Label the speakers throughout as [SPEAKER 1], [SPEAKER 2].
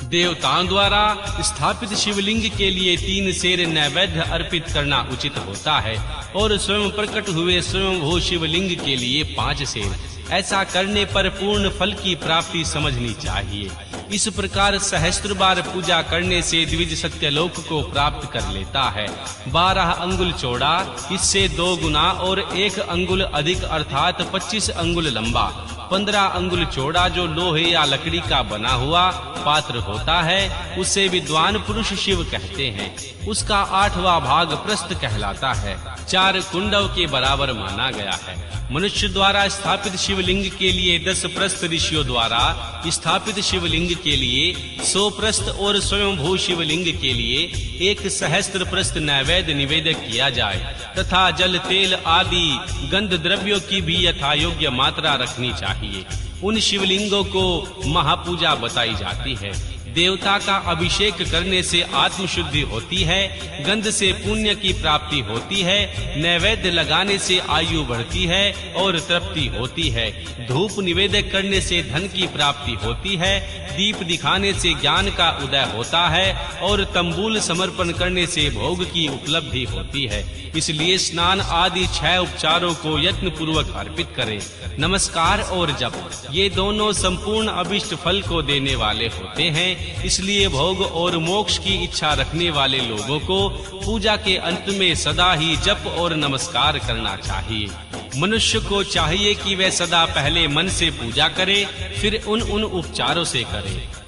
[SPEAKER 1] देवताओं द्वारा स्थापित शिवलिंग के लिए 3 सेर नैवेद्य अर्पित करना उचित होता है और स्वयं प्रकट हुए स्वयंभू शिवलिंग के लिए 5 सेर। ऐसा करने पर पूर्ण फल की प्राप्ति समझनी चाहिए। इस प्रकार सहस्त्र बार पूजा करने से द्विज सत्यलोक को प्राप्त कर लेता है। 12 अंगुल चौड़ा, इससे 2 गुना और 1 अंगुल अधिक अर्थात 25 अंगुल लंबा, 15 अंगुल चौड़ा जो लोहे या लकड़ी का बना हुआ पात्र होता है, उसे विद्वान पुरुष शिव कहते हैं। उसका 8वां भाग प्रस्थ कहलाता है। 4 कुंडव के बराबर माना गया है। मनुष्य द्वारा स्थापित शिवलिंग के लिए 10 प्रस्थ, ऋषियों द्वारा स्थापित शिवलिंग के लिए 100 प्रस्थ और स्वयंभू शिवलिंग के लिए 1 सहस्त्र प्रस्थ नैवेद्य निवेदक किया जाए तथा जल, तेल आदि गंध द्रव्यों की भी यथा योग्य मात्रा रखनी चाहिए। उन शिवलिंगों को महापूजा बताई जाती है। देवता का अभिषेक करने से आत्म शुद्धि होती है, गंध से पुण्य की प्राप्ति होती है, नैवेद्य लगाने से आयु बढ़ती है और तृप्ति होती है, धूप निवेदन करने से धन की प्राप्ति होती है, दीप दिखाने से ज्ञान का उदय होता है और तंबूल समर्पण करने से भोग की उपलब्धि होती है। इसलिए स्नान आदि 6 उपचारों को यत्न पूर्वक अर्पित करें। नमस्कार और जप, ये दोनों संपूर्ण अभिष्ट फल को देने वाले होते हैं। इसलिए भोग और मोक्ष की इच्छा रखने वाले लोगों को पूजा के अंत में सदा ही जप और नमस्कार करना चाहिए। मनुष्य को चाहिए कि वह सदा पहले मन से पूजा करे, फिर उन उपचारों से करे।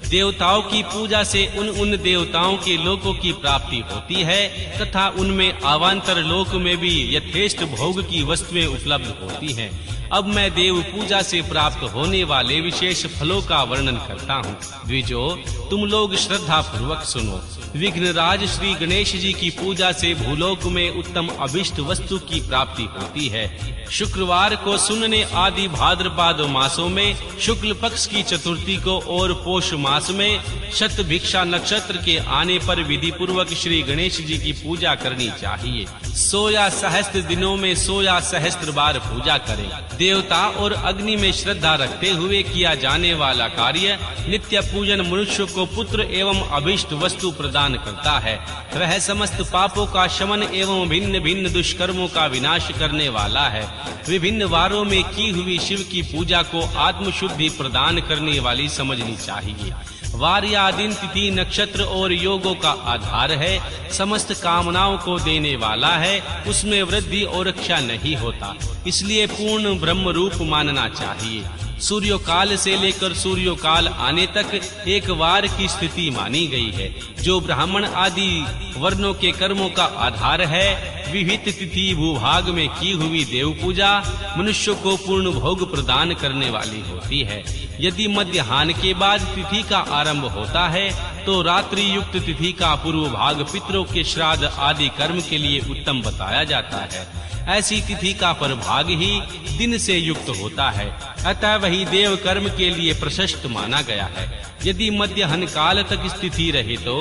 [SPEAKER 1] देवताओं की पूजा से उन देवताओं के लोकों की प्राप्ति होती है तथा उनमें अवांतर लोक में भी यथेष्ट भोग की वस्तुएं उपलब्ध होती हैं। अब मैं देव पूजा से प्राप्त होने वाले विशेष फलों का वर्णन करता हूँ। द्विजो, तुम लोग श्रद्धा पूर्वक सुनो। विघ्नराज श्री गणेश जी की पूजा से भूलोक में उत्तम अभिष्ट वस्तु की प्राप्ति होती है। शुक्रवार को सुनने आदि भाद्रपद मासों में शुक्ल पक्ष की चतुर्थी को और पोष मास में शतभिक्षा नक्षत्र के आने पर विधि पूर्वक श्री गणेश जी की पूजा करनी चाहिए। 100 या सहस्त्र दिनों में 100 या सहस्त्र बार पूजा करें। देवता और अग्नि में श्रद्धा रखते हुए किया जाने वाला कार्य नित्य पूजन मनुष्य को पुत्र एवं अभिष्ट वस्तु प्रदान करता है। वह समस्त पापों का शमन एवं भिन्न भिन्न दुष्कर्मों का विनाश करने वाला है। विभिन्न वारों में की हुई शिव की पूजा को आत्म शुद्धि प्रदान करने वाली समझनी चाहिए। वार या दिन, तिथि, नक्षत्र और योगों का आधार है। समस्त कामनाओं को देने वाला है, उसमें वृद्धि और क्षय नहीं होता, इसलिए पूर्ण ब्रह्म रूप मानना चाहिए। सूर्योकाल से लेकर सूर्योकाल आने तक एक वार की स्थिति मानी गई है, जो ब्राह्मण आदि वर्णों के कर्मों का आधार है। विहित तिथि भूभाग में की हुई देव पूजा मनुष्य को पूर्ण भोग प्रदान करने वाली होती है। यदि मध्याह्न के बाद तिथि का आरंभ होता है तो रात्रि युक्त तिथि का पूर्व भाग पितरों के श्राद्ध आदि कर्म के लिए उत्तम बताया जाता है। ऐसी तिथि का परभाग ही दिन से युक्त होता है, अतः वही देव कर्म के लिए प्रशस्त माना गया है। यदि मध्याह्न काल तक स्थिति रहे तो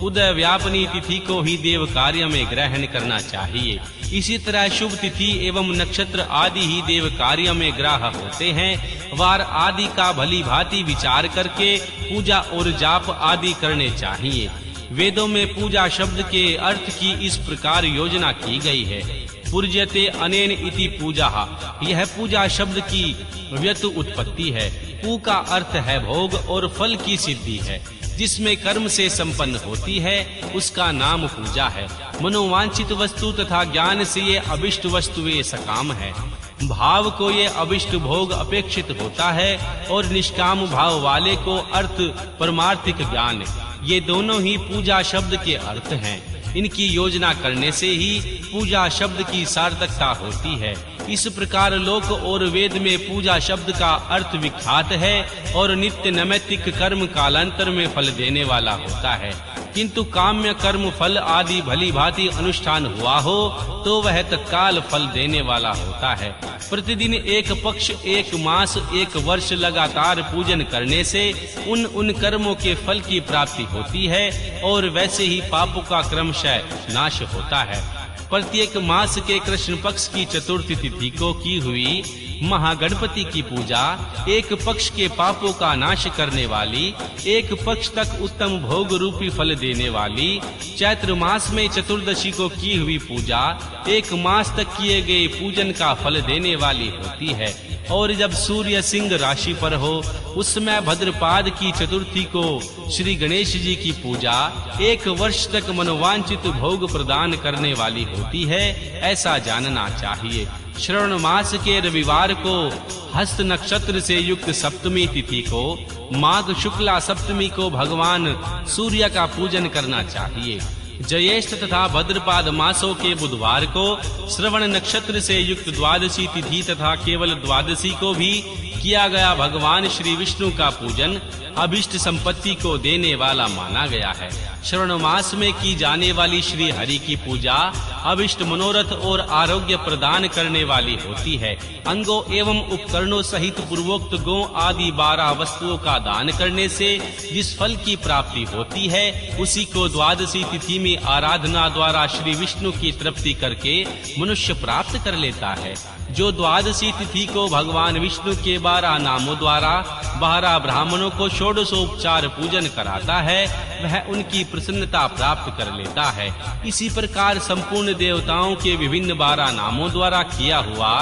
[SPEAKER 1] उदय व्यापनी तिथि को ही देव कार्य में ग्रहण करना चाहिए। इसी तरह शुभ तिथि एवं नक्षत्र आदि ही देव कार्य में ग्राह्य होते हैं। वार आदि का भली भांति विचार करके पूजा और जाप आदि करने चाहिए। वेदों में पूजा शब्द के अर्थ की इस प्रकार योजना की गई है। पूज्यते अनेन इति पूजा, यह पूजा शब्द की व्यत उत्पत्ति है। पू का अर्थ है भोग और फल की सिद्धि है। जिसमें कर्म से संपन्न होती है उसका नाम पूजा है। मनोवांछित वस्तु तथा ज्ञान से ये अभिष्ट वस्तुएं सकाम है। भाव को ये अभिष्ट भोग अपेक्षित होता है और निष्काम भाव वाले को अर्थ परमार्थिक ज्ञान, ये दोनों ही पूजा शब्द के अर्थ हैं। इनकी योजना करने से ही पूजा शब्द की सार्थकता होती है। इस प्रकार लोक और वेद में पूजा शब्द का अर्थ विख्यात है और नित्य नैमित्तिक कर्म कालांतर में फल देने वाला होता है। किंतु काम्य कर्म फल आदि भली भांति अनुष्ठान हुआ हो तो वह तत्काल फल देने वाला होता है। प्रतिदिन एक पक्ष, एक मास, एक वर्ष लगातार पूजन करने से उन कर्मों के फल की प्राप्ति होती है और वैसे ही पापों का क्रमशः नाश होता है। प्रत्येक मास के कृष्ण पक्ष की चतुर्थी तिथि को की हुई महागणपति की पूजा एक पक्ष के पापों का नाश करने वाली, एक पक्ष तक उत्तम भोग रूपी फल देने वाली, चैत्र मास में चतुर्दशी को की हुई पूजा एक मास तक किए गए पूजन का फल देने वाली होती है। और जब सूर्य सिंह राशि पर हो उस समय भद्रपाद की चतुर्थी को श्री गणेश जी की पूजा एक वर्ष तक मनोवांछित भोग प्रदान करने वाली होती है, ऐसा जानना चाहिए। श्रवण मास के रविवार को हस्त नक्षत्र से युक्त सप्तमी तिथि को, माघ शुक्ला सप्तमी को भगवान सूर्य का पूजन करना चाहिए। ज्येष्ठ तथा भद्रपाद मासों के बुधवार को श्रवण नक्षत्र से युक्त द्वादशी तिथि तथा केवल द्वादशी को भी किया गया भगवान श्री विष्णु का पूजन अभिष्ट संपत्ति को देने वाला माना गया है। श्रवण मास में की जाने वाली श्री हरि की पूजा अभिष्ट मनोरथ और आरोग्य प्रदान करने वाली होती है। अंगों एवं उपकरणों सहित पूर्वोक्त गौ आदि 12 वस्तुओं का दान करने से जिस फल की प्राप्ति होती है उसी को द्वादशी तिथि में आराधना द्वारा श्री विष्णु की तृप्ति करके मनुष्य प्राप्त कर लेता है। जो द्वादशी तिथि को भगवान विष्णु के 12 नामों द्वारा 12 ब्राह्मणों को षोडशोपचार पूजन कराता है वह उनकी प्रसन्नता प्राप्त कर लेता है। इसी प्रकार संपूर्ण देवताओं के विभिन्न 12 नामों द्वारा किया हुआ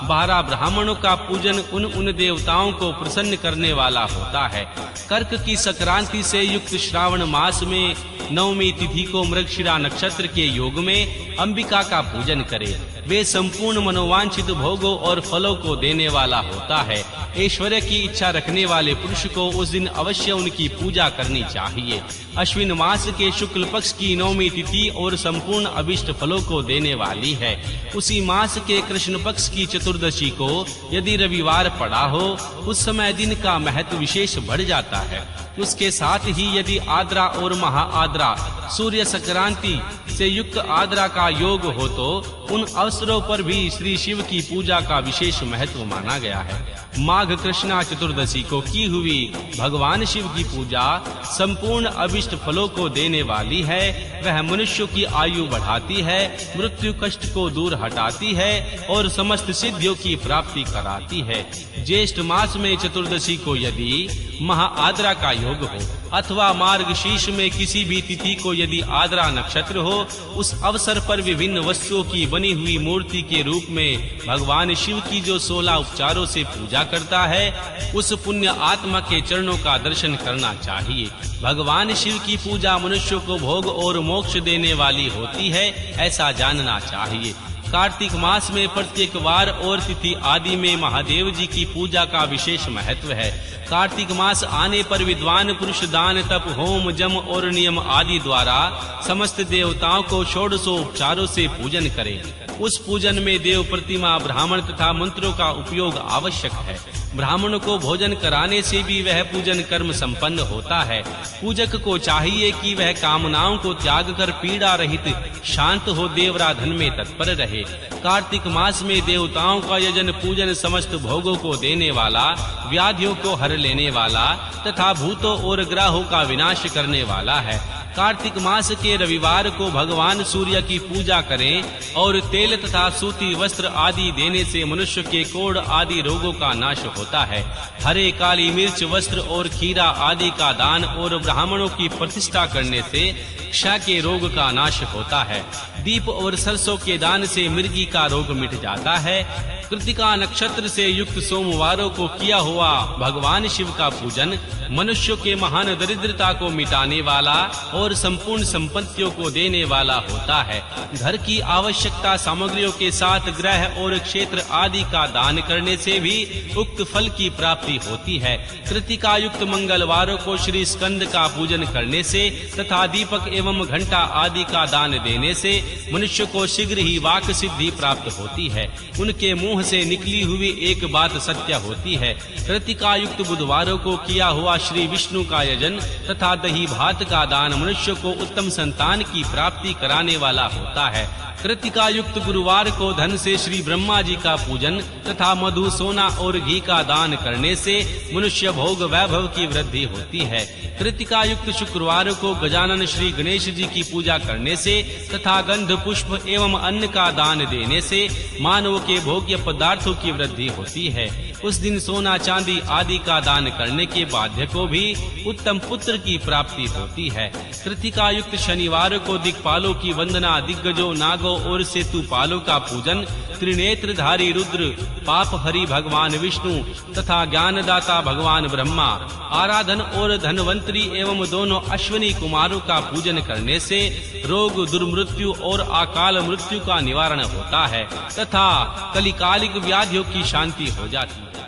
[SPEAKER 1] 12 ब्राह्मणों का पूजन उन देवताओं को प्रसन्न करने वाला होता है। कर्क की संक्रांति से युक्त श्रावण मास में नवमी तिथि को मृगशिरा नक्षत्र के योग में अंबिका का पूजन करे। वे संपूर्ण मनोवांछित भोगों और फलों को देने वाला होता है। ऐश्वर्य की इच्छा रखने वाले पुरुष को उस दिन अवश्य उनकी पूजा करनी चाहिए। अश्विन मास के शुक्ल पक्ष की नवमी तिथि और संपूर्ण अभिष्ट फलों को देने वाली है। उसी मास के कृष्ण पक्ष की चतुर्दशी को यदि रविवार पड़ा हो उस समय दिन का महत्व विशेष बढ़ जाता है। उसके साथ ही यदि आद्रा और महा आद्रा सूर्य संक्रांति से युक्त आद्रा का योग हो तो उन अवसरों पर भी श्री शिव की पूजा का विशेष महत्व माना गया है। माघ कृष्णा चतुर्दशी को की हुई भगवान शिव की पूजा संपूर्ण अभिष्ट फलों को देने वाली है। वह मनुष्य की आयु बढ़ाती है, मृत्यु कष्ट को दूर हटाती है और समस्त सिद्धियों की प्राप्ति कराती है। ज्येष्ठ मास में चतुर्दशी को यदि महा आद्रा का योग हो अथवा मार्गशीर्ष में किसी भी तिथि को यदि आद्रा नक्षत्र हो उस अवसर पर विभिन्न वस्तुओं की बनी हुई मूर्ति के रूप में भगवान शिव की जो 16 उपचारों से पूजा करता है उस पुण्य आत्मा के चरणों का दर्शन करना चाहिए। भगवान शिव की पूजा मनुष्य को भोग और मोक्ष देने वाली होती है, ऐसा जानना चाहिए। कार्तिक मास में प्रत्येक वार और तिथि आदि में महादेव जी की पूजा का विशेष महत्व है। कार्तिक मास आने पर विद्वान पुरुष दान तप होम जम और नियम आदि द्वारा समस्त देवताओं को षोडशोपचारों से पूजन करे। उस पूजन में देव प्रतिमा ब्राह्मण तथा मंत्रों का उपयोग आवश्यक है। ब्राह्मण को भोजन कराने से भी वह पूजन कर्म संपन्न होता है। पूजक को चाहिए कि वह कामनाओं को त्याग कर पीड़ा रहित शांत हो देवराधन में तत्पर रहे। कार्तिक मास में देवताओं का यजन पूजन समस्त भोगों को देने वाला, व्याधियों को हर लेने वाला तथा भूतों और ग्रहों का विनाश करने वाला है। कार्तिक मास के रविवार को भगवान सूर्य की पूजा करें और तेल तथा सूती वस्त्र आदि देने से मनुष्य के कोढ़ आदि रोगों का नाश होता है। हरे काली मिर्च वस्त्र और खीरा आदि का दान और ब्राह्मणों की प्रतिष्ठा करने से क्षय के रोग का नाश होता है। दीप और सरसों के दान से मिर्गी का रोग मिट जाता है। कृतिका नक्षत्र से युक्त सोमवारों को किया हुआ भगवान शिव का पूजन मनुष्य के महान दरिद्रता को मिटाने वाला और संपूर्ण संपत्तियों को देने वाला होता है। घर की आवश्यकता सामग्रियों के साथ ग्रह और क्षेत्र आदि का दान करने से भी उक्त फल की प्राप्ति होती है। कृतिका युक्त मंगलवारों को श्री स्कंद का पूजन करने से तथा दीपक एवं घंटा आदि का दान देने से मनुष्य को शीघ्र ही वाक सिद्धि प्राप्त होती है। उनके मुंह से निकली हुई एक बात सत्य होती है। कृतिका युक्त बुधवारों को किया हुआ श्री विष्णु का यजन तथा दही भात का दान मनुष्य को उत्तम संतान की प्राप्ति कराने वाला होता होता है। कृतिका युक्त गुरुवार को धन से श्री ब्रह्मा जी का पूजन तथा मधु, सोना और घी का दान करने से मनुष्य भोग वैभव की वृद्धि होती है। कृतिका युक्त शुक्रवार को गजानन श्री गणेश जी की पूजा करने से तथा गंध, पुष्प एवं अन्न का दान देने से मानव के भोग्य पदार्थों की वृद्धि होती है। उस दिन सोना, चांदी आदि का दान करने के बाध्य को भी उत्तम पुत्र की प्राप्ति होती है। कृतिका युक्त शनिवार को दिक्पालों की वंदना, दिग्गजों, नागों और सेतुपालों का पूजन, त्रिनेत्रधारी रुद्र, पाप हरि भगवान विष्णु तथा ज्ञानदाता भगवान ब्रह्मा, आराधन और धनवंतरी एवं दोनों अश्विनी कुमारों का पूजन करने से रोग, दुर्मृत्यु और अकाल मृत्यु का निवारण होता है तथा कलिकालिक व्याधियों की शांति हो जाती है।